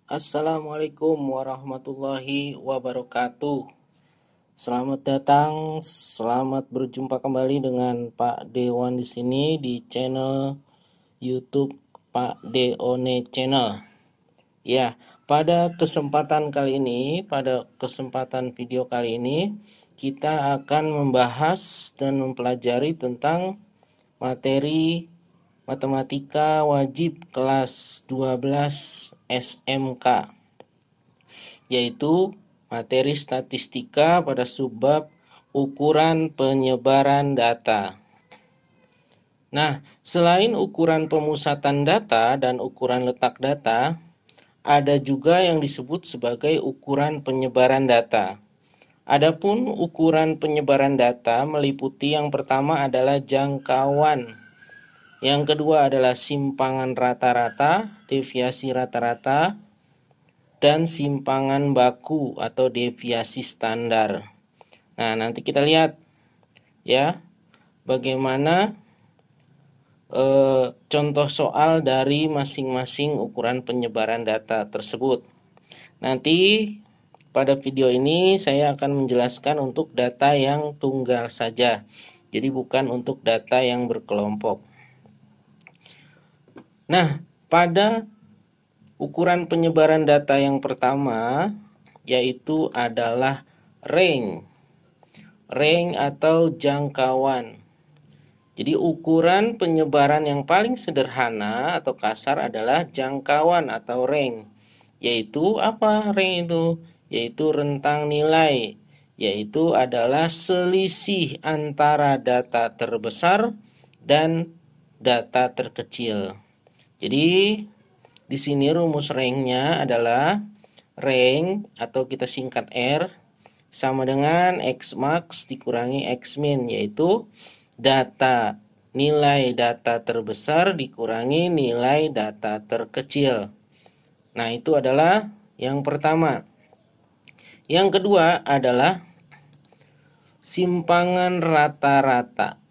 Assalamualaikum warahmatullahi wabarakatuh. Selamat datang, selamat berjumpa kembali dengan Pak Dewan di sini di channel YouTube Pak Deone Channel. Ya, pada kesempatan video kali ini kita akan membahas dan mempelajari tentang materi Matematika wajib kelas 12 SMK, yaitu materi statistika pada subbab ukuran penyebaran data. Nah, selain ukuran pemusatan data dan ukuran letak data, ada juga yang disebut sebagai ukuran penyebaran data. Adapun ukuran penyebaran data meliputi yang pertama adalah jangkauan. Yang kedua adalah simpangan rata-rata, deviasi rata-rata, dan simpangan baku atau deviasi standar. Nah, nanti kita lihat ya bagaimana contoh soal dari masing-masing ukuran penyebaran data tersebut. Nanti pada video ini saya akan menjelaskan untuk data yang tunggal saja. Jadi bukan untuk data yang berkelompok. Nah, pada ukuran penyebaran data yang pertama yaitu adalah range atau jangkauan. Jadi ukuran penyebaran yang paling sederhana atau kasar adalah jangkauan atau range. Yaitu apa range itu? Yaitu rentang nilai. Yaitu adalah selisih antara data terbesar dan data terkecil. Jadi di sini rumus range-nya adalah range atau kita singkat R sama dengan X max dikurangi X min, yaitu nilai data terbesar dikurangi nilai data terkecil. Nah, itu adalah yang pertama. Yang kedua adalah simpangan rata-rata.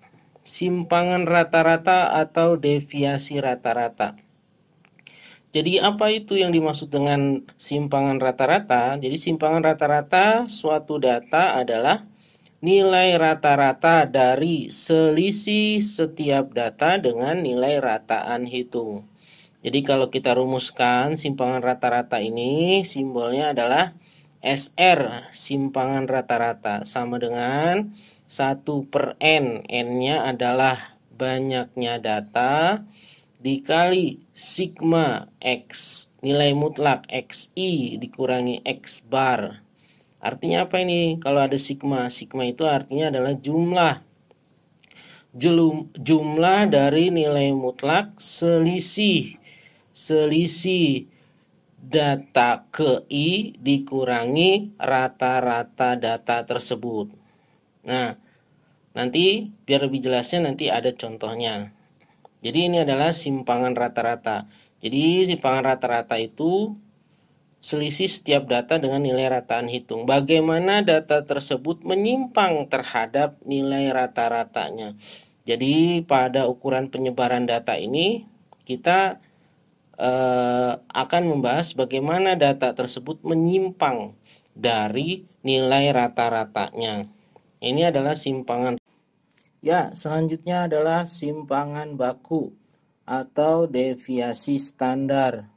Simpangan rata-rata atau deviasi rata-rata. Jadi apa itu yang dimaksud dengan simpangan rata-rata? Jadi simpangan rata-rata suatu data adalah nilai rata-rata dari selisih setiap data dengan nilai rataan hitung. Jadi kalau kita rumuskan simpangan rata-rata ini simbolnya adalah SR, simpangan rata-rata, sama dengan 1/N. N-nya adalah banyaknya data dikali sigma X, nilai mutlak XI dikurangi X bar. Artinya apa ini? Kalau ada sigma, sigma itu artinya adalah jumlah dari nilai mutlak selisih data ke I dikurangi rata-rata data tersebut. Nah, nanti biar lebih jelasnya nanti ada contohnya. Jadi ini adalah simpangan rata-rata. Jadi simpangan rata-rata itu selisih setiap data dengan nilai rataan hitung. Bagaimana data tersebut menyimpang terhadap nilai rata-ratanya. Jadi pada ukuran penyebaran data ini kita akan membahas bagaimana data tersebut menyimpang dari nilai rata-ratanya. Ini adalah simpangan. Ya, selanjutnya adalah simpangan baku atau deviasi standar.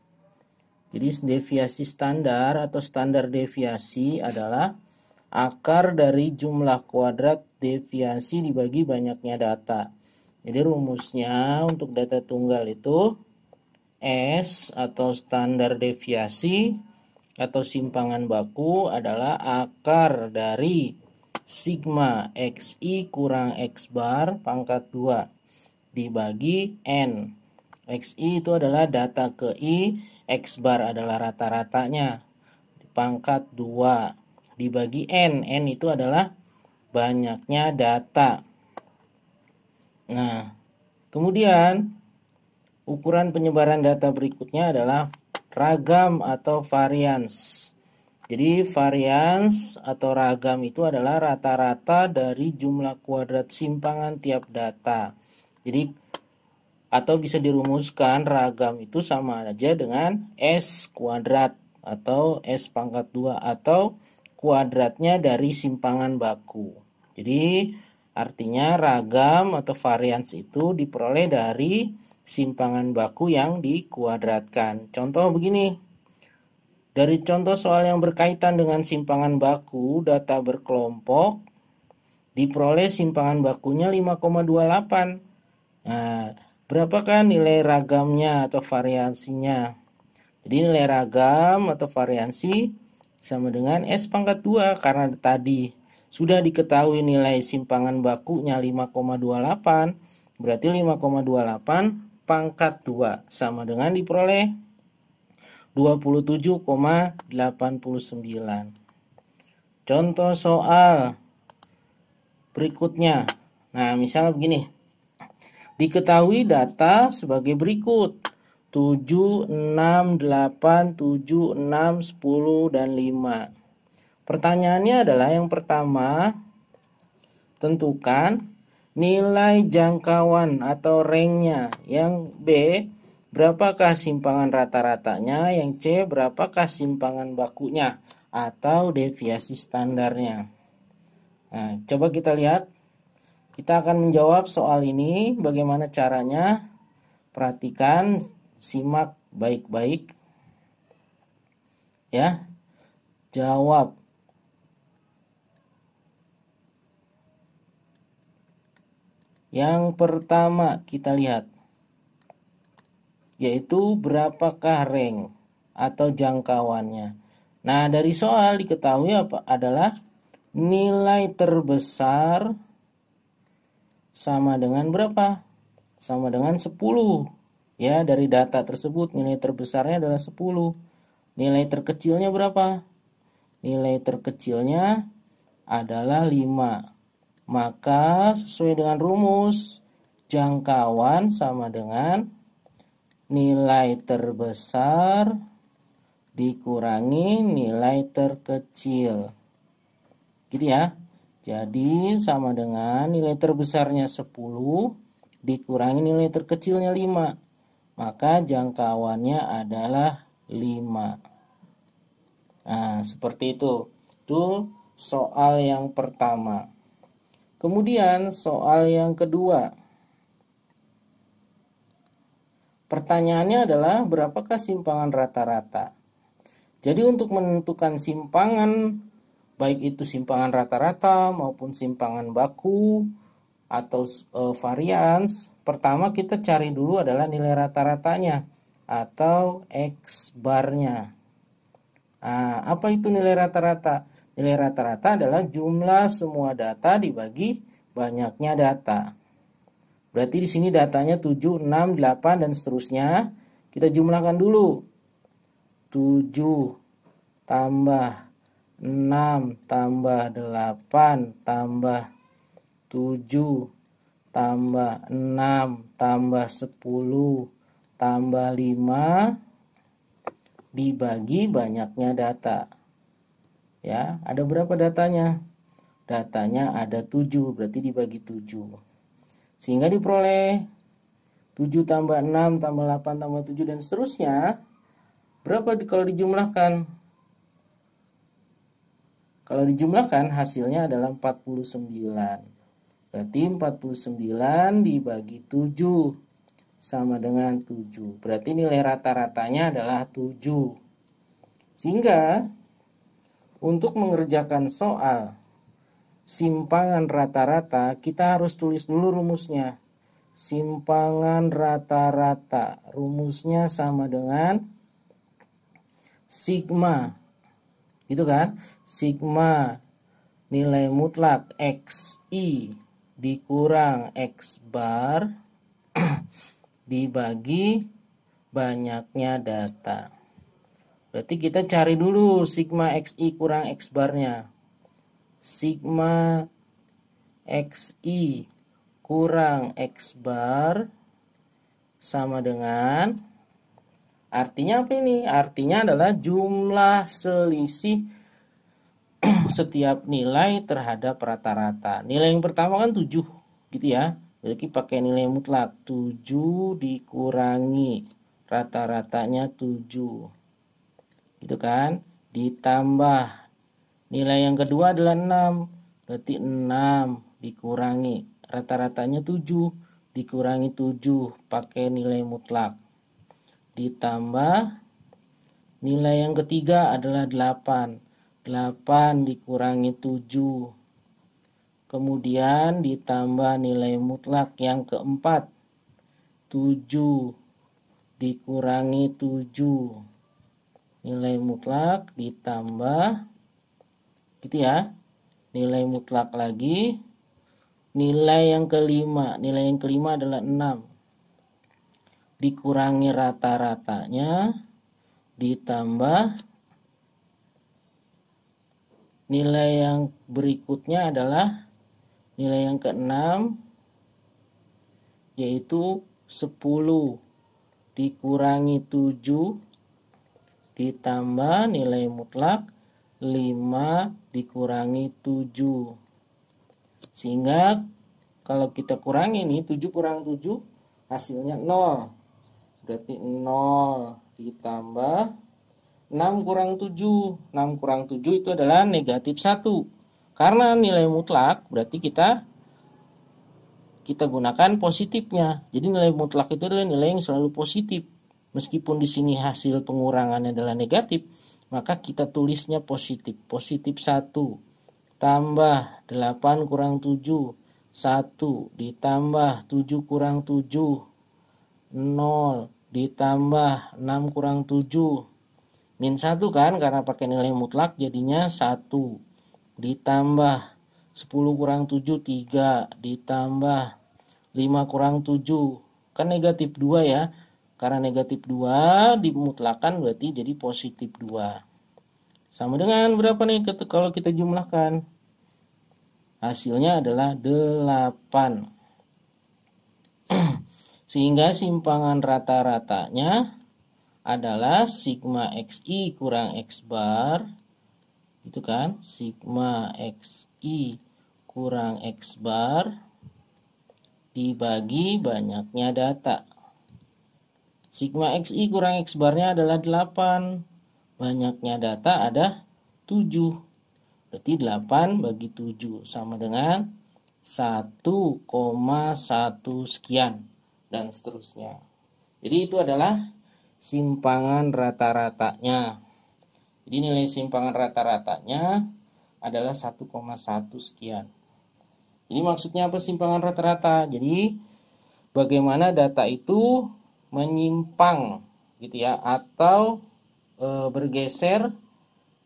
Jadi deviasi standar atau standar deviasi adalah akar dari jumlah kuadrat deviasi dibagi banyaknya data. Jadi rumusnya untuk data tunggal itu S atau standar deviasi atau simpangan baku adalah akar dari sigma XI kurang X bar pangkat 2 dibagi N. XI itu adalah data ke I, X bar adalah rata-ratanya, pangkat 2 dibagi N. N itu adalah banyaknya data. Nah, kemudian ukuran penyebaran data berikutnya adalah ragam atau varians. Jadi varians atau ragam itu adalah rata-rata dari jumlah kuadrat simpangan tiap data. Jadi atau bisa dirumuskan ragam itu sama aja dengan S kuadrat. atau S pangkat 2 atau kuadratnya dari simpangan baku. Jadi artinya ragam atau varians itu diperoleh dari simpangan baku yang dikuadratkan. Contoh begini. Dari contoh soal yang berkaitan dengan simpangan baku data berkelompok, diperoleh simpangan bakunya 5,28. Nah, berapakah nilai ragamnya atau variansinya? Jadi nilai ragam atau variansi sama dengan S pangkat 2 karena tadi sudah diketahui nilai simpangan bakunya 5,28, berarti 5,28 pangkat 2 sama dengan diperoleh 27,89. Contoh soal berikutnya. Nah, misal begini. Diketahui data sebagai berikut. 7, 6, 8, 7, 6, 10, dan 5. Pertanyaannya adalah yang pertama, tentukan nilai jangkauan atau ranknya. Yang B, berapakah simpangan rata-ratanya? Yang C, berapakah simpangan bakunya atau deviasi standarnya? Nah, coba kita lihat. Kita akan menjawab soal ini. Bagaimana caranya? Perhatikan, simak baik-baik. Ya, jawab. Yang pertama kita lihat, yaitu berapakah rank atau jangkauannya. Nah, dari soal diketahui adalah nilai terbesar sama dengan berapa? Sama dengan 10. Ya, dari data tersebut nilai terbesarnya adalah 10. Nilai terkecilnya berapa? Nilai terkecilnya adalah 5. Maka sesuai dengan rumus, jangkauan sama dengan nilai terbesar dikurangi nilai terkecil. Gitu ya. Jadi sama dengan nilai terbesarnya 10 dikurangi nilai terkecilnya 5. Maka jangkauannya adalah 5. Nah, seperti itu. Itu soal yang pertama. Kemudian soal yang kedua. Pertanyaannya adalah berapakah simpangan rata-rata? Jadi untuk menentukan simpangan, baik itu simpangan rata-rata maupun simpangan baku atau varians, pertama kita cari dulu adalah nilai rata-ratanya atau X barnya. Nah, apa itu nilai rata-rata? Nilai rata-rata adalah jumlah semua data dibagi banyaknya data. Berarti di sini datanya 7, 6, 8 dan seterusnya. Kita jumlahkan dulu. 7 tambah 6 tambah 8 tambah 7 tambah 6 tambah 10 tambah 5 dibagi banyaknya data. Ya, ada berapa datanya? Datanya ada 7, berarti dibagi 7. Sehingga diperoleh 7 tambah 6 tambah 8 tambah 7 dan seterusnya. Berapa kalau dijumlahkan? Kalau dijumlahkan hasilnya adalah 49. Berarti 49 dibagi 7 sama dengan 7. Berarti nilai rata-ratanya adalah 7. Sehingga untuk mengerjakan soal simpangan rata-rata, kita harus tulis dulu rumusnya. Simpangan rata-rata, rumusnya sama dengan sigma. Gitu kan? Sigma nilai mutlak XI dikurang X bar dibagi banyaknya data. Berarti kita cari dulu sigma XI kurang X barnya. Sigma XI kurang X bar sama dengan, artinya apa ini? Artinya adalah jumlah selisih setiap nilai terhadap rata-rata. Nilai yang pertama kan 7 gitu ya. Jadi pakai nilai mutlak 7 dikurangi rata-ratanya 7. gitu kan, ditambah nilai yang kedua adalah 6, berarti 6 dikurangi rata-ratanya 7, dikurangi 7 pakai nilai mutlak, ditambah nilai yang ketiga adalah 8, 8 dikurangi 7, kemudian ditambah nilai mutlak yang keempat, 7 dikurangi 7, nilai mutlak ditambah gitu ya, nilai mutlak lagi, nilai yang kelima adalah 6 dikurangi rata-ratanya, ditambah nilai yang berikutnya adalah nilai yang keenam, yaitu 10 dikurangi 7 ditambah nilai mutlak 5 dikurangi 7. Sehingga kalau kita kurangi ini 7 kurang 7 hasilnya 0. Berarti 0 ditambah 6 kurang 7. 6 kurang 7 itu adalah negatif 1. Karena nilai mutlak berarti kita gunakan positifnya. Jadi nilai mutlak itu adalah nilai yang selalu positif. Meskipun di sini hasil pengurangannya adalah negatif, maka kita tulisnya positif. Positif 1 tambah 8 kurang 7, 1 ditambah 7 kurang 7, 0 ditambah 6 kurang 7, min 1 kan, karena pakai nilai mutlak jadinya 1, ditambah 10 kurang 7, 3, ditambah 5 kurang 7, kan negatif 2 ya. Karena negatif 2 dimutlakan berarti jadi positif 2. Sama dengan berapa nih kalau kita jumlahkan? Hasilnya adalah 8. Sehingga simpangan rata-ratanya adalah sigma xi kurang x bar. Itu kan? Sigma xi kurang x bar dibagi banyaknya data. Sigma xi kurang x barnya adalah 8. Banyaknya data ada 7. Berarti 8 bagi 7 sama dengan 1,1 sekian. Dan seterusnya. Jadi itu adalah simpangan rata-ratanya. Jadi nilai simpangan rata-ratanya adalah 1,1 sekian. Jadi maksudnya apa simpangan rata-rata? Jadi bagaimana data itu menyimpang gitu ya, atau bergeser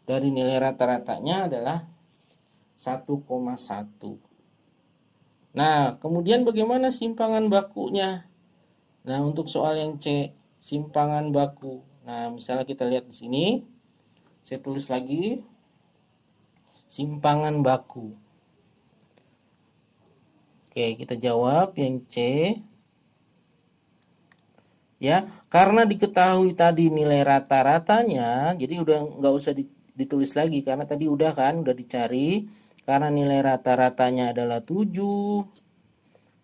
dari nilai rata-ratanya adalah 1,1. Nah, kemudian bagaimana simpangan bakunya? Nah, untuk soal yang C, simpangan baku. Nah, misalnya kita lihat di sini, saya tulis lagi simpangan baku. Oke, kita jawab yang C. Ya, karena diketahui tadi nilai rata-ratanya, jadi udah nggak usah ditulis lagi karena tadi udah kan, udah dicari. Karena nilai rata-ratanya adalah 7,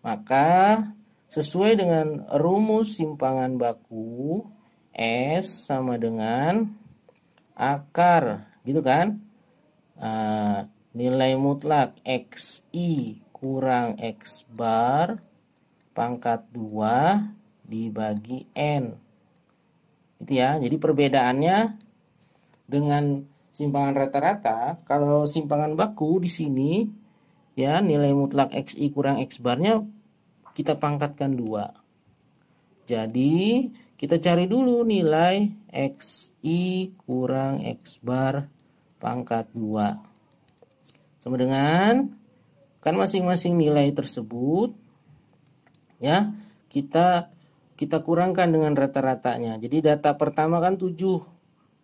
maka sesuai dengan rumus simpangan baku, S sama dengan akar, gitu kan? Nilai mutlak xi kurang x bar pangkat 2 dibagi n. Itu ya. Jadi perbedaannya dengan simpangan rata-rata, kalau simpangan baku di sini ya nilai mutlak xi kurang x barnya kita pangkatkan 2. Jadi kita cari dulu nilai xi kurang x bar pangkat 2. Sama dengan kan masing-masing nilai tersebut ya kita kurangkan dengan rata-ratanya. Jadi data pertama kan 7.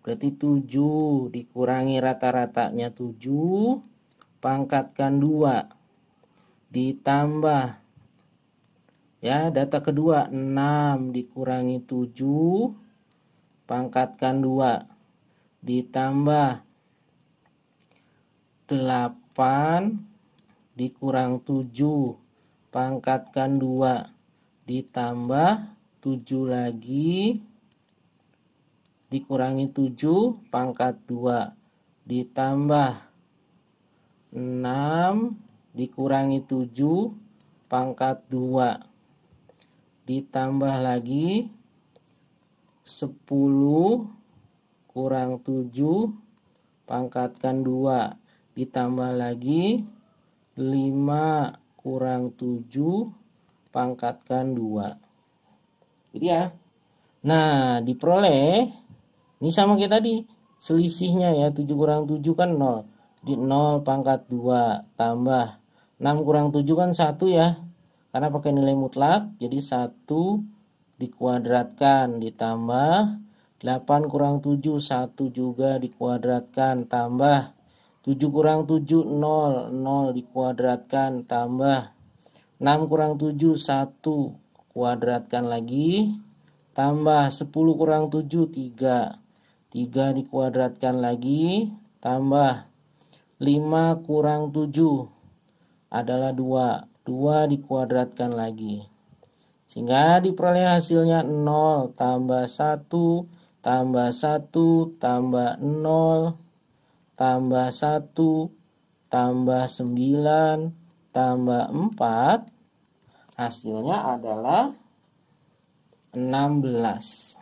Berarti 7 dikurangi rata-ratanya 7 pangkatkan 2 ditambah ya data kedua 6 dikurangi 7 pangkatkan 2 ditambah 8 dikurang 7 pangkatkan 2 ditambah 7 lagi dikurangi 7 pangkat 2 ditambah 6 dikurangi 7 pangkat 2 ditambah lagi 10 kurang 7 pangkatkan 2 ditambah lagi 5 kurang 7 pangkatkan 2. Jadi ya. Nah, diperoleh ini sama kayak tadi. Selisihnya ya 7 kurang 7 kan 0. Di 0 pangkat 2 tambah 6 kurang 7 kan 1 ya. Karena pakai nilai mutlak jadi 1 dikuadratkan ditambah 8 kurang 7 1 juga dikuadratkan tambah 7 kurang 7 0 0 dikuadratkan tambah 6 kurang 7 1 kuadratkan lagi tambah 10 kurang 7 3 3 dikuadratkan lagi tambah 5 kurang 7 adalah 2 2 dikuadratkan lagi sehingga diperoleh hasilnya 0 tambah 1 tambah 1 tambah 0 tambah 1 tambah 9 tambah 4 hasilnya adalah 16.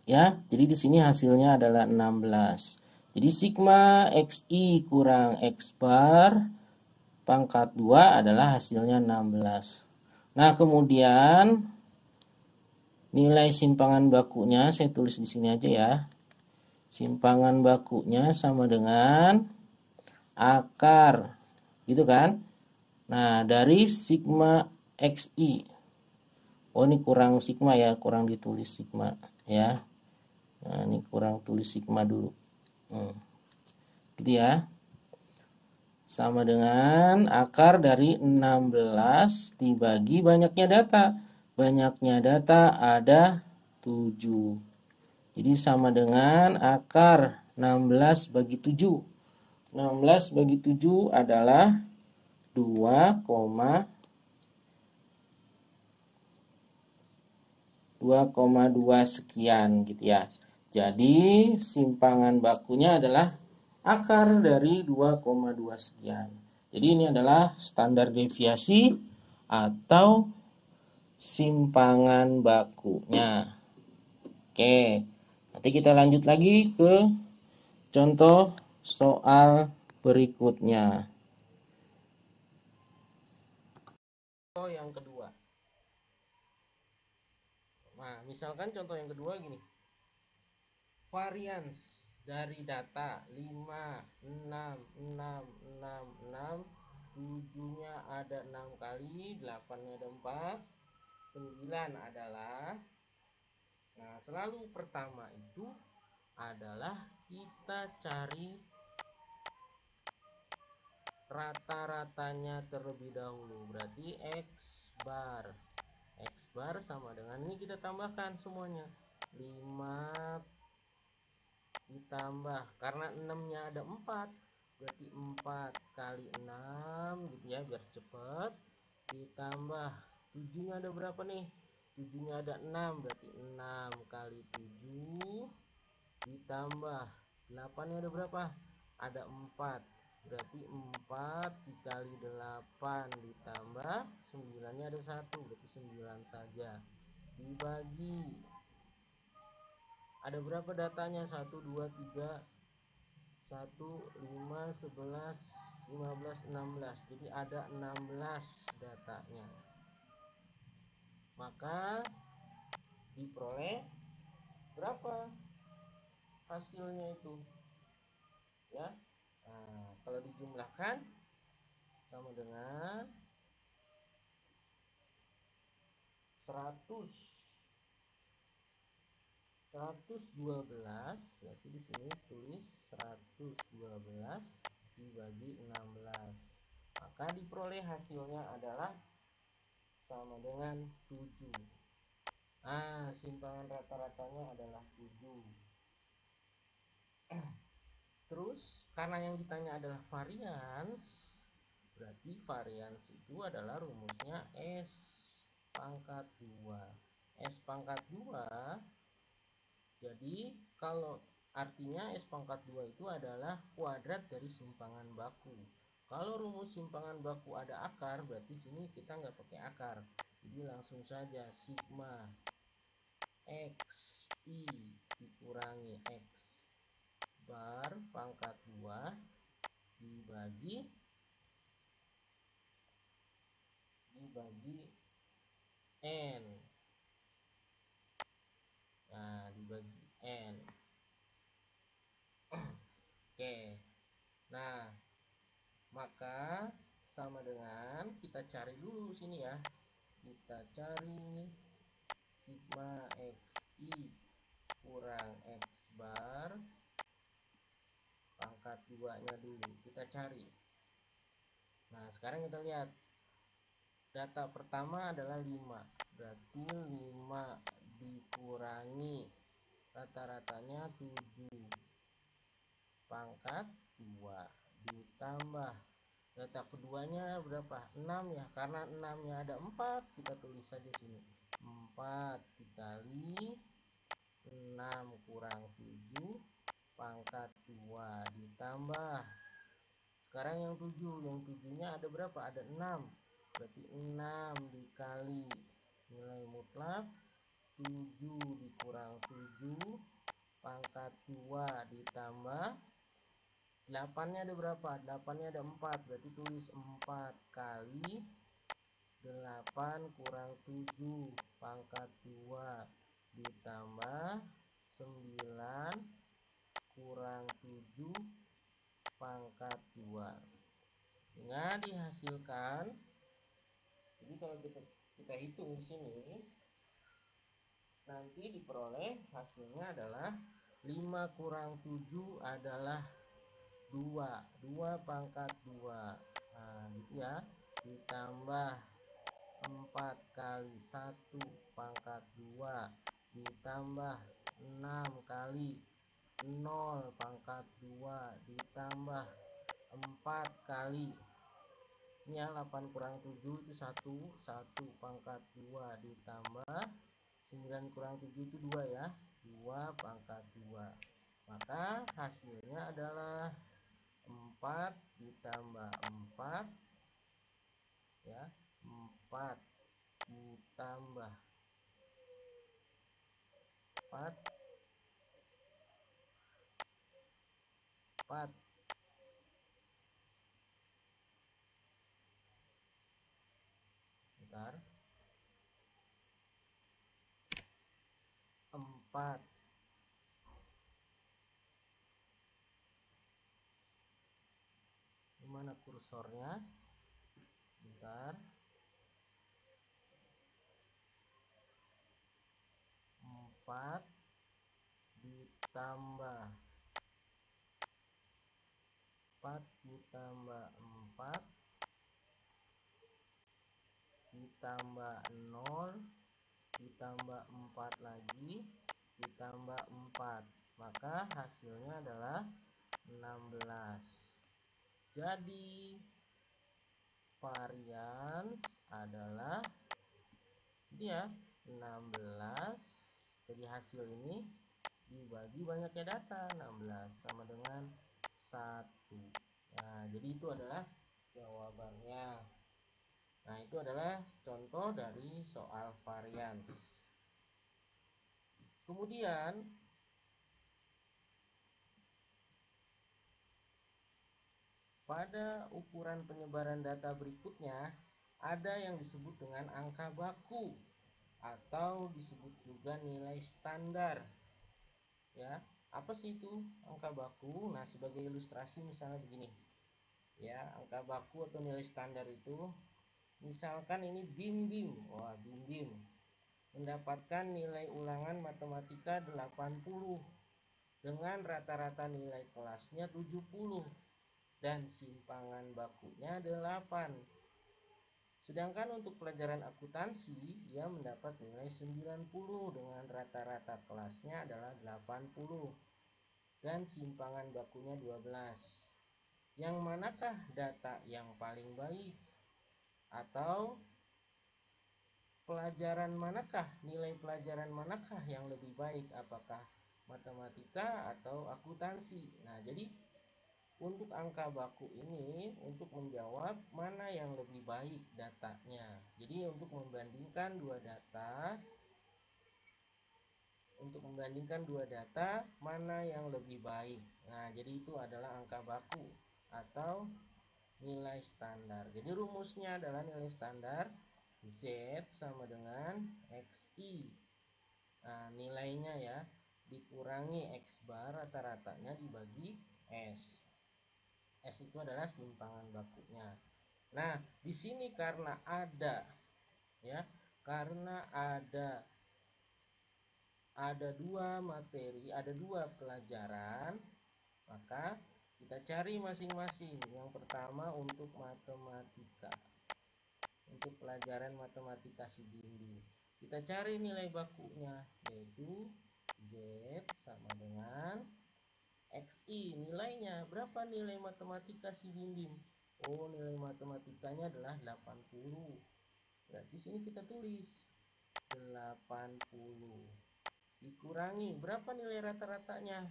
Ya, jadi di sini hasilnya adalah 16. Jadi sigma XI kurang X bar pangkat 2 adalah hasilnya 16. Nah, kemudian nilai simpangan bakunya saya tulis di sini aja ya. Simpangan bakunya sama dengan akar. Gitu kan? Nah, dari sigma XI. Oh, ini kurang sigma ya, kurang ditulis sigma ya. Nah, ini kurang tulis sigma dulu. Gitu ya. Sama dengan akar dari 16 dibagi banyaknya data. Banyaknya data ada 7. Jadi sama dengan akar 16 bagi 7. 16 bagi 7 adalah 2,2 sekian gitu ya. Jadi simpangan bakunya adalah akar dari 2,2 sekian. Jadi ini adalah standar deviasi atau simpangan bakunya. Oke, nanti kita lanjut lagi ke contoh soal berikutnya. Contoh yang kedua. Nah, misalkan contoh yang kedua gini. Varians dari data 5, 6, 6, 6, 6, 7-nya ada 6 kali, 8-nya ada 4, 9 adalah. Nah, selalu pertama itu adalah kita cari rata-ratanya terlebih dahulu. Berarti X bar. X bar sama dengan ini kita tambahkan semuanya. 5 ditambah karena 6-nya ada 4 berarti 4 kali 6 gitu ya biar cepet ditambah 7-nya ada berapa nih 7-nya ada 6 berarti 6 kali 7 ditambah 8-nya ada berapa ada 4 berarti 4 dikali 8 ditambah 9-nya ada 1 berarti 9 saja dibagi ada berapa datanya? 1, 2, 3, 1, 5, 11, 15, 16. Jadi ada 16 datanya. Maka diperoleh berapa hasilnya itu? Ya. Nah, kalau dijumlahkan sama dengan 112 berarti di sini tulis 112 dibagi 16 maka diperoleh hasilnya adalah sama dengan 7. Nah, simpangan rata-ratanya adalah 7. Terus karena yang ditanya adalah varians, berarti varians itu adalah rumusnya S pangkat 2. S pangkat 2 Jadi kalau artinya S pangkat 2 itu adalah kuadrat dari simpangan baku. Kalau rumus simpangan baku ada akar, berarti sini kita nggak pakai akar. Jadi langsung saja sigma XI dikurangi X bar pangkat 2 dibagi N. Nah, dibagi N. Oke. Nah, maka sama dengan kita cari dulu sini ya. Kita cari sigma XI kurang X bar pangkat 2-nya dulu. Kita cari. Nah, sekarang kita lihat. Data pertama adalah 5. Berarti 5 dikurangi rata-ratanya 7 pangkat 2 ditambah data keduanya berapa? 6 ya. Karena 6-nya ada 4, kita tulis saja sini. 4 dikali 6 kurang 7 pangkat 2 ditambah sekarang yang 7-nya ada berapa? Ada 6. Berarti 6 dikali nilai mutlak 7 dikurang 7 pangkat 2 ditambah 8-nya ada berapa? 8-nya ada 4. Berarti tulis 4 kali 8 kurang 7 pangkat 2 ditambah 9 kurang 7 pangkat 2. Sehingga dihasilkan, jadi kalau kita hitung di sini nanti diperoleh hasilnya adalah 5 kurang 7 adalah 2 pangkat 2. Nah, gitu ya. Ditambah 4 kali 1 pangkat 2 ditambah 6 kali 0 pangkat 2 ditambah 4 kali ini ya 8 kurang 7 itu 1 pangkat 2 ditambah 9 kurang 7 itu 2 ya, 2 pangkat 2. Maka hasilnya adalah 4 ditambah 4 ya, 4 ditambah 4 bentar 4 dimana kursornya, bentar 4 ditambah 4 ditambah 4 ditambah 0 ditambah 4 lagi ditambah 4, maka hasilnya adalah 16. Jadi varians adalah dia 16. Jadi hasil ini dibagi banyaknya data 16 sama dengan 1. Nah, jadi itu adalah jawabannya. Nah, itu adalah contoh dari soal varians. Kemudian pada ukuran penyebaran data berikutnya ada yang disebut dengan angka baku atau disebut juga nilai standar. Ya, apa sih itu angka baku? Nah, sebagai ilustrasi misalnya begini. Ya, angka baku atau nilai standar itu misalkan ini bim-bim. Wah, bim-bim mendapatkan nilai ulangan matematika 80 dengan rata-rata nilai kelasnya 70 dan simpangan bakunya 8. Sedangkan untuk pelajaran akuntansi ia mendapat nilai 90 dengan rata-rata kelasnya adalah 80 dan simpangan bakunya 12. Yang manakah data yang paling baik? Atau pelajaran manakah, nilai pelajaran manakah yang lebih baik? Apakah matematika atau akuntansi. Nah, jadi untuk angka baku ini untuk menjawab mana yang lebih baik datanya. Jadi untuk membandingkan dua data, mana yang lebih baik. Nah, jadi itu adalah angka baku atau nilai standar. Jadi rumusnya adalah nilai standar Z sama dengan XI. Nah, nilainya ya dikurangi X bar rata-ratanya dibagi S. S itu adalah simpangan bakunya. Nah, di sini karena ada dua materi, ada dua pelajaran, maka kita cari masing-masing. Yang pertama untuk matematika, untuk pelajaran matematika si bimbing, kita cari nilai bakunya, yaitu Z sama dengan XI. Nilainya berapa nilai matematika si bimbing? Oh, nilai matematikanya adalah 80. Berarti sini kita tulis 80 dikurangi berapa nilai rata-ratanya?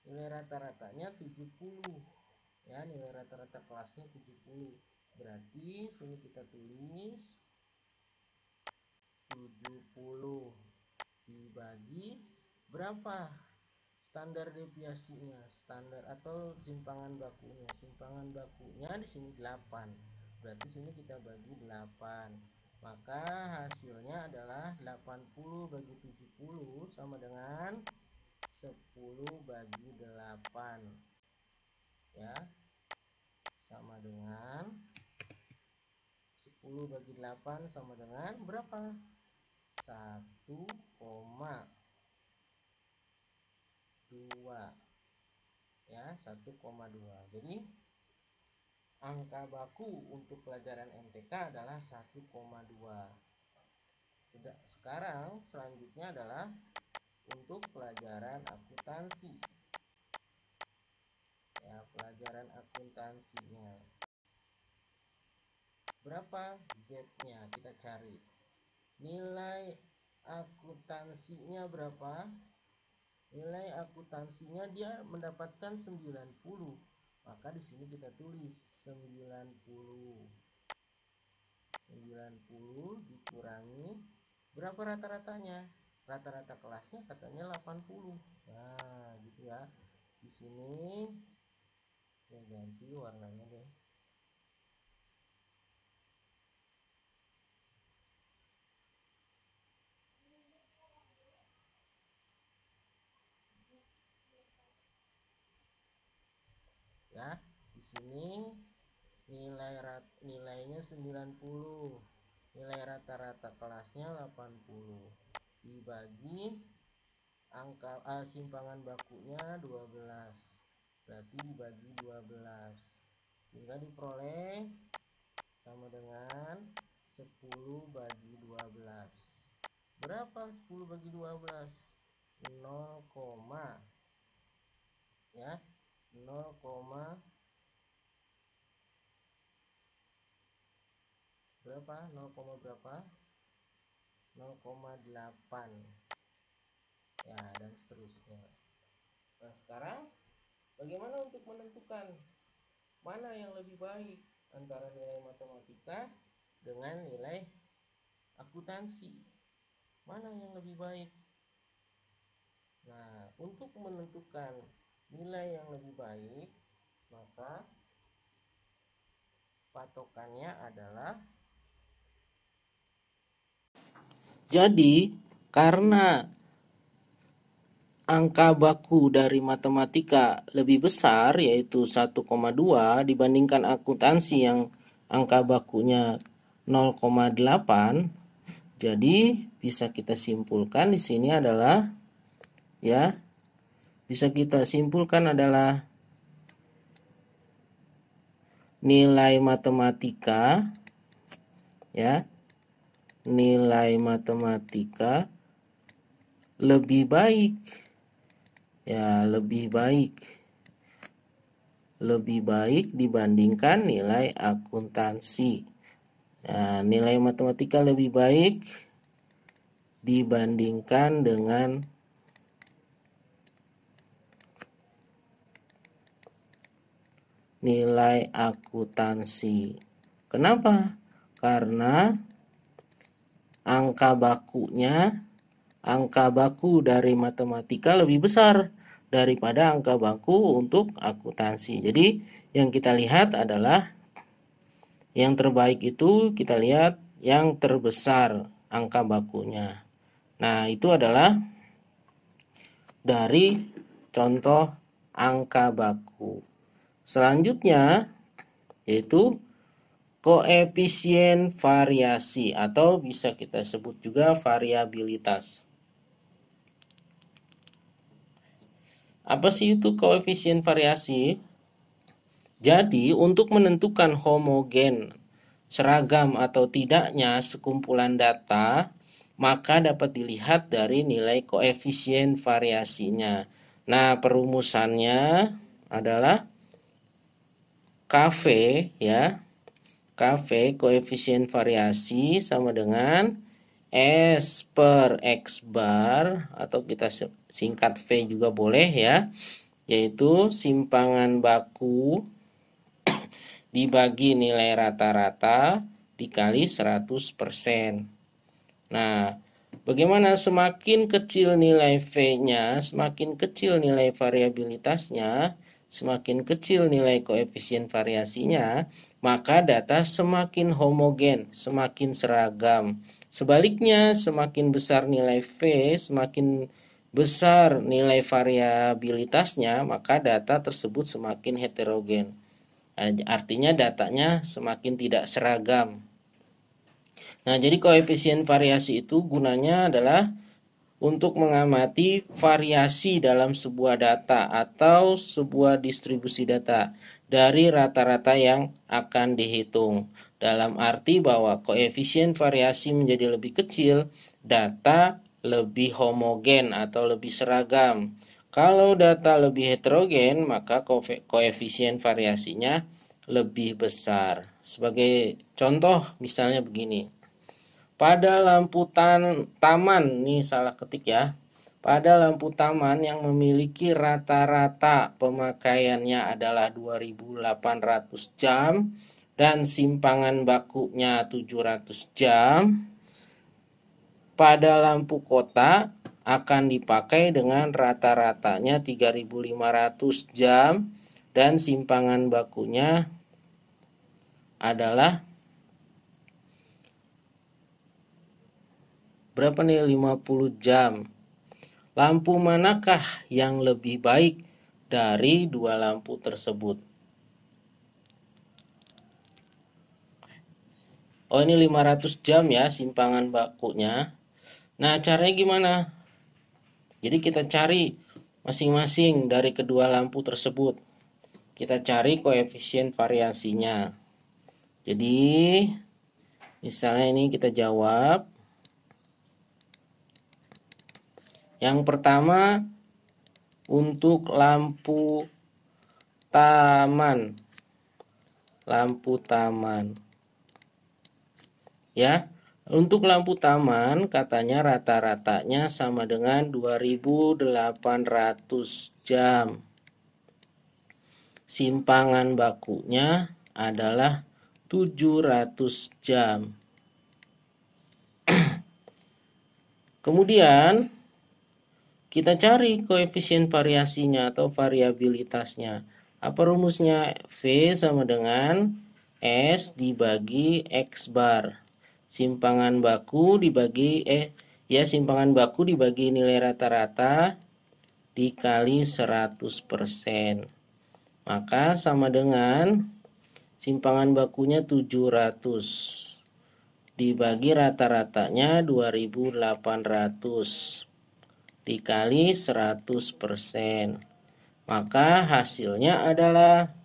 Nilai rata-ratanya 70. Ya, nilai rata-rata kelasnya 70. Berarti sini kita tulis 70 dibagi berapa standar deviasinya, standar atau simpangan bakunya. Simpangan bakunya di sini 8. Berarti sini kita bagi 8. Maka hasilnya adalah 80 bagi 70 sama dengan 10 bagi 8. Ya. Sama dengan 10 bagi 8 sama dengan berapa? 1,2. Ya, 1,2. Jadi angka baku untuk pelajaran MTK adalah 1,2. Sekarang selanjutnya adalah untuk pelajaran akuntansi. Ya, pelajaran akuntansinya. Berapa Z-nya? Kita cari. Nilai akuntansinya berapa? Nilai akuntansinya dia mendapatkan 90. Maka di sini kita tulis 90 dikurangi berapa rata-ratanya? Rata-rata kelasnya katanya 80. Nah, gitu ya. Di sini saya ganti warnanya deh. Ya, di sini nilainya 90. Nilai rata-rata kelasnya 80 dibagi angka simpangan bakunya 12. Berarti dibagi 12 sehingga diperoleh sama dengan 10 bagi 12. Berapa 10 bagi 12? 0, ya. 0, berapa? 0, berapa? 0,8. Ya, dan seterusnya. Nah, sekarang bagaimana untuk menentukan mana yang lebih baik antara nilai matematika dengan nilai akuntansi? Mana yang lebih baik? Nah, untuk menentukan nilai yang lebih baik, maka patokannya adalah, jadi karena angka baku dari matematika lebih besar yaitu 1,2 dibandingkan akuntansi yang angka bakunya 0,8, jadi bisa kita simpulkan di sini adalah nilai matematika lebih baik. Ya, lebih baik dibandingkan nilai akuntansi. Nah, nilai matematika lebih baik dibandingkan dengan nilai akuntansi. Kenapa? Karena angka baku dari matematika lebih besar daripada angka baku untuk akuntansi. Jadi yang kita lihat adalah yang terbaik itu kita lihat yang terbesar angka bakunya. Nah, itu adalah dari contoh angka baku. Selanjutnya yaitu koefisien variasi atau bisa kita sebut juga variabilitas. Apa sih itu koefisien variasi? Jadi, untuk menentukan homogen, seragam atau tidaknya sekumpulan data, maka dapat dilihat dari nilai koefisien variasinya. Nah, perumusannya adalah KV ya. KV koefisien variasi sama dengan S per X bar atau kita singkat V juga boleh ya, yaitu simpangan baku dibagi nilai rata-rata dikali 100%. Nah, bagaimana semakin kecil nilai V-nya, semakin kecil nilai variabilitasnya, semakin kecil nilai koefisien variasinya, maka data semakin homogen, semakin seragam. Sebaliknya, semakin besar nilai V, semakin besar nilai variabilitasnya, maka data tersebut semakin heterogen. Artinya datanya semakin tidak seragam. Nah, jadi koefisien variasi itu gunanya adalah untuk mengamati variasi dalam sebuah data atau sebuah distribusi data dari rata-rata yang akan dihitung. Dalam arti bahwa koefisien variasi menjadi lebih kecil, data lebih homogen atau lebih seragam. Kalau data lebih heterogen, maka koefisien variasinya lebih besar. Sebagai contoh, misalnya begini. Pada lampu taman, ini salah ketik ya. Pada lampu taman yang memiliki rata-rata pemakaiannya adalah 2.800 jam dan simpangan bakunya 700 jam. Pada lampu kota akan dipakai dengan rata-ratanya 3.500 jam dan simpangan bakunya adalah berapa nih? 50 jam. Lampu manakah yang lebih baik dari dua lampu tersebut? Oh, ini 500 jam ya simpangan bakunya. Nah, caranya gimana? Jadi kita cari masing-masing dari kedua lampu tersebut. Kita cari koefisien variasinya. Jadi, misalnya ini kita jawab. Yang pertama untuk lampu taman. Lampu taman. Ya, untuk lampu taman katanya rata-ratanya sama dengan 2.800 jam. Simpangan bakunya adalah 700 jam. Kemudian kita cari koefisien variasinya atau variabilitasnya. Apa rumusnya? V sama dengan S dibagi X bar. Simpangan baku dibagi simpangan baku dibagi nilai rata-rata dikali 100%. Maka sama dengan simpangan bakunya 700 dibagi rata-ratanya 2.800 dikali 100%. Maka hasilnya adalah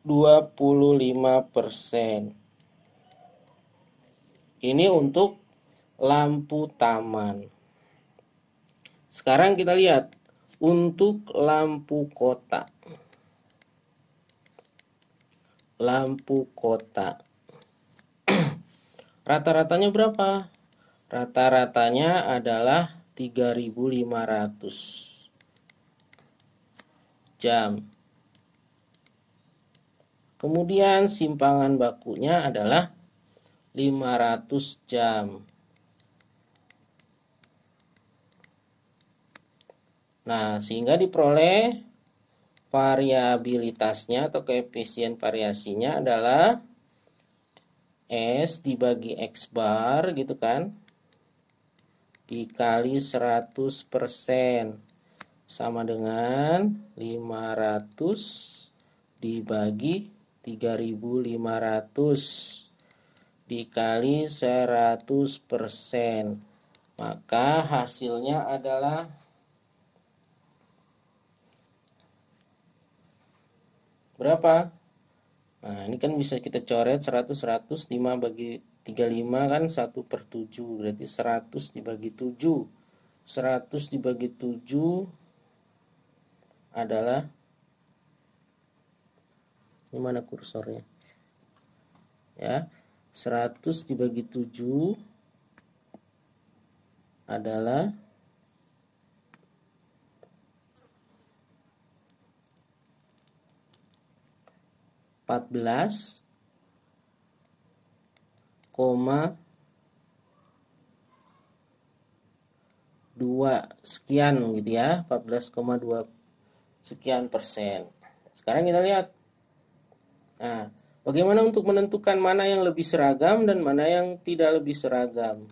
25%. Ini untuk lampu taman. Sekarang kita lihat untuk lampu kota. Lampu kota. Rata-ratanya berapa? Rata-ratanya adalah 3.500 jam. Kemudian simpangan bakunya adalah 500 jam. Nah, sehingga diperoleh variabilitasnya atau koefisien variasinya adalah S dibagi X bar gitu kan, dikali 100% sama dengan 500 dibagi 3500 dikali 100%. Maka hasilnya adalah berapa? Nah, ini kan bisa kita coret 100, 100, 5 bagi 35 kan 1/7. Berarti 100 dibagi 7. 100 dibagi 7 adalah, ini mana kursornya? Ya, 100 dibagi 7 adalah 14,2 sekian gitu ya, 14,2 sekian persen. Sekarang kita lihat. Nah, bagaimana untuk menentukan mana yang lebih seragam dan mana yang tidak lebih seragam?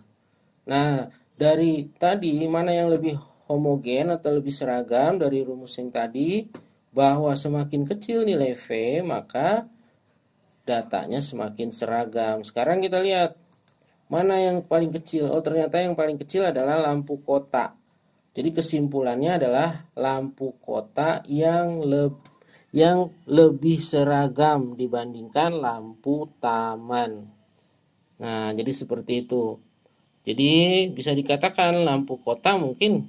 Nah, dari tadi mana yang lebih homogen atau lebih seragam dari rumus yang tadi, bahwa semakin kecil nilai V maka datanya semakin seragam. Sekarang kita lihat mana yang paling kecil. Oh, ternyata yang paling kecil adalah lampu kota. Jadi kesimpulannya adalah lampu kota yang lebih seragam dibandingkan lampu taman. Nah, jadi seperti itu. Jadi bisa dikatakan lampu kota mungkin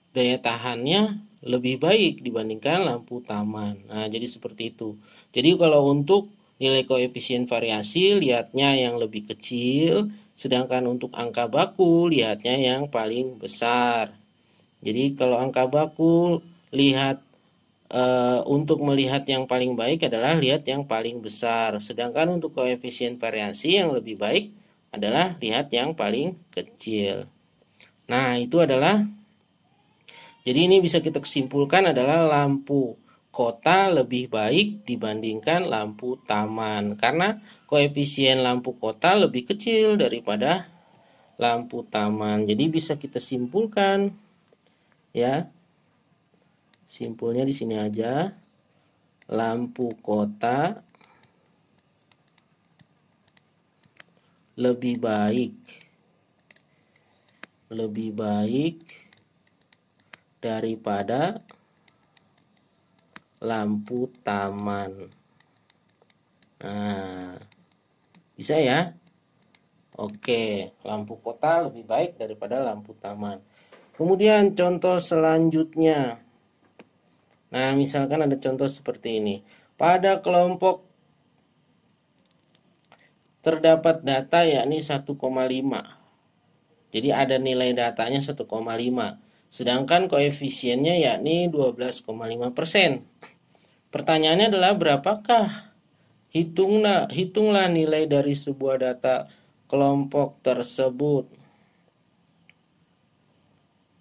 daya tahannya lebih baik dibandingkan lampu taman. Nah, jadi seperti itu. Jadi kalau untuk nilai koefisien variasi lihatnya yang lebih kecil, sedangkan untuk angka baku lihatnya yang paling besar. Jadi kalau angka baku lihat untuk melihat yang paling baik adalah lihat yang paling besar. Sedangkan untuk koefisien variasi yang lebih baik adalah lihat yang paling kecil. Nah, itu adalah, jadi ini bisa kita kesimpulkan adalah lampu kota lebih baik dibandingkan lampu taman. Karena koefisien lampu kota lebih kecil daripada lampu taman. Jadi bisa kita simpulkan ya. Simpulnya di sini aja. Lampu kota lebih baik daripada lampu taman. Nah, bisa ya? Oke, lampu kota lebih baik daripada lampu taman. Kemudian contoh selanjutnya. Nah, misalkan ada contoh seperti ini. Pada kelompok terdapat data yakni 1,5. Jadi ada nilai datanya 1,5. Sedangkan koefisiennya yakni 12,5%. Pertanyaannya adalah berapakah? Hitunglah nilai dari sebuah data kelompok tersebut.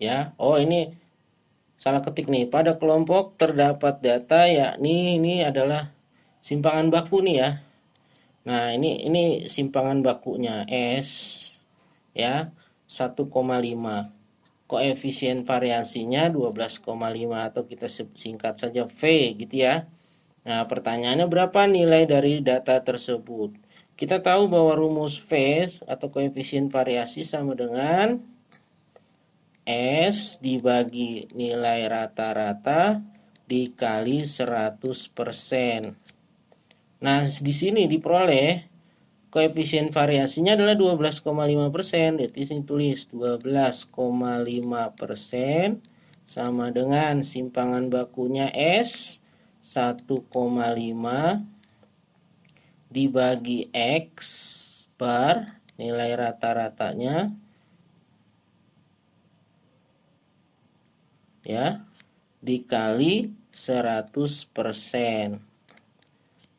Ya, oh ini salah ketik nih. Pada kelompok terdapat data yakni ini adalah simpangan baku nih ya. Nah, ini simpangan bakunya S ya, 1,5. Koefisien variasinya 12,5 atau kita singkat saja V gitu ya. Nah, pertanyaannya berapa nilai dari data tersebut? Kita tahu bahwa rumus V atau koefisien variasi sama dengan S dibagi nilai rata-rata dikali 100%. Nah, di sini diperoleh koefisien variasinya adalah 12,5%. Jadi sini tulis 12,5% sama dengan simpangan bakunya S 1,5 dibagi X bar nilai rata-ratanya ya dikali 100%.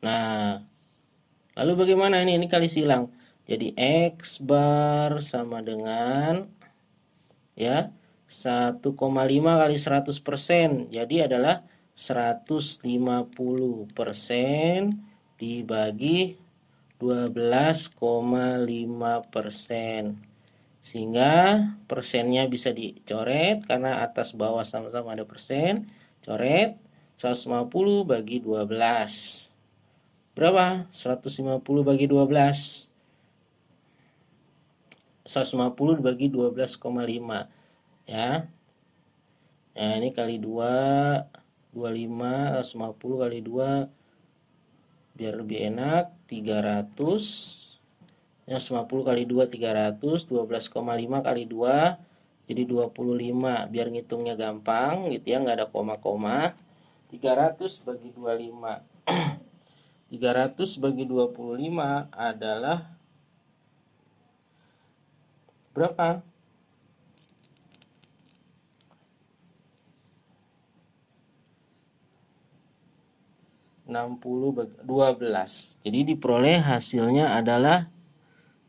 Nah, lalu bagaimana ini? Ini kali silang. Jadi X bar sama dengan ya 1,5 kali 100%. Jadi adalah 150% dibagi 12,5%. Sehingga persennya bisa dicoret karena atas bawah sama-sama ada persen. Coret 150 bagi 12. Berapa? 150 bagi 12. 150 dibagi 12,5 ya. Nah, ini kali 2 25, 150 kali 2 biar lebih enak 300. Ya, 150 kali 2 300, 12,5 kali 2 jadi 25. Biar ngitungnya gampang gitu ya, nggak ada koma-koma. 300 bagi 25. 300 bagi 25 adalah berapa? 60 bagi 12. Jadi diperoleh hasilnya adalah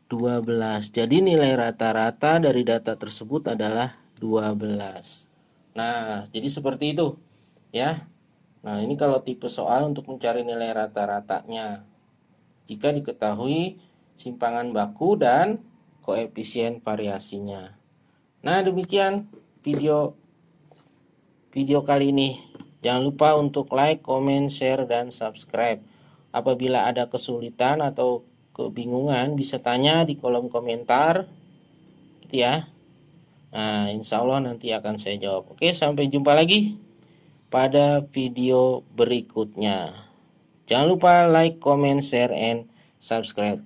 12. Jadi nilai rata-rata dari data tersebut adalah 12. Nah, jadi seperti itu ya. Nah, ini kalau tipe soal untuk mencari nilai rata-ratanya. Jika diketahui simpangan baku dan koefisien variasinya. Nah, demikian video kali ini. Jangan lupa untuk like, comment, share, dan subscribe. Apabila ada kesulitan atau kebingungan, bisa tanya di kolom komentar gitu ya. Nah, insya Allah nanti akan saya jawab. Oke, sampai jumpa lagi pada video berikutnya. Jangan lupa like, comment, share, and subscribe.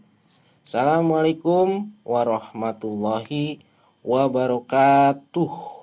Assalamualaikum warahmatullahi wabarakatuh.